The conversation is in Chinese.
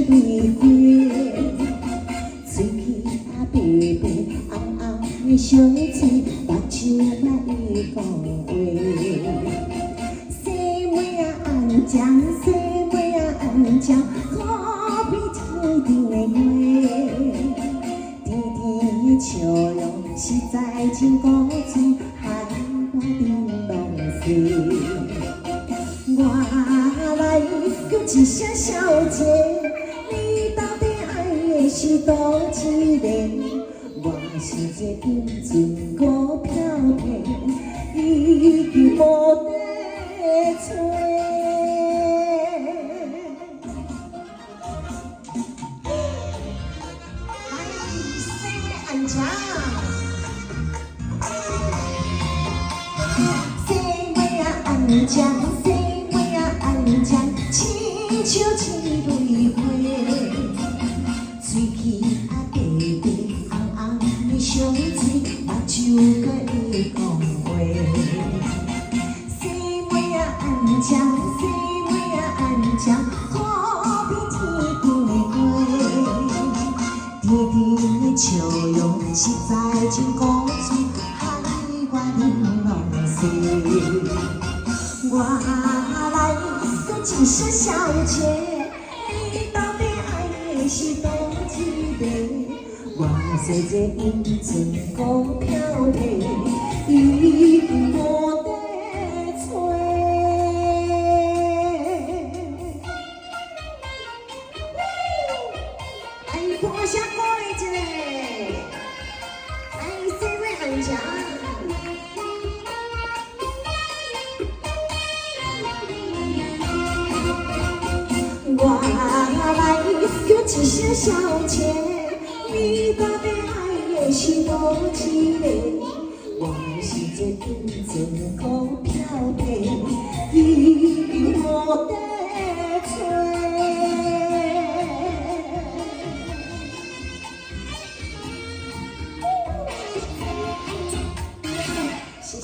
泪花，嘴齿啊白白红红的相嘴，目睭嘛伊讲话。细妹啊红酱，细妹啊红酱，好比天顶的月。甜甜的笑容实在真古锥，害我玲珑碎。我来叫一声小姐，你到底爱的是倒一个？我是一个英俊股票皮，已经无地找。红酱，细妹啊红酱，细妹啊红酱，亲像一蕊花，嘴齿啊白白红红的相嘴，目睭搁会讲话。细妹啊红酱，细妹啊红酱，好比天顶的月。甜甜的笑容实在真古锥，害我玲珑碎。我来叫一声小姐，你到底爱的是倒一个？我是一个英俊股票皮，已经无地找。大声鼓励一下，细妹红酱。我来叫一声小姐，你到底爱的是倒一个？我是一个英俊股票皮。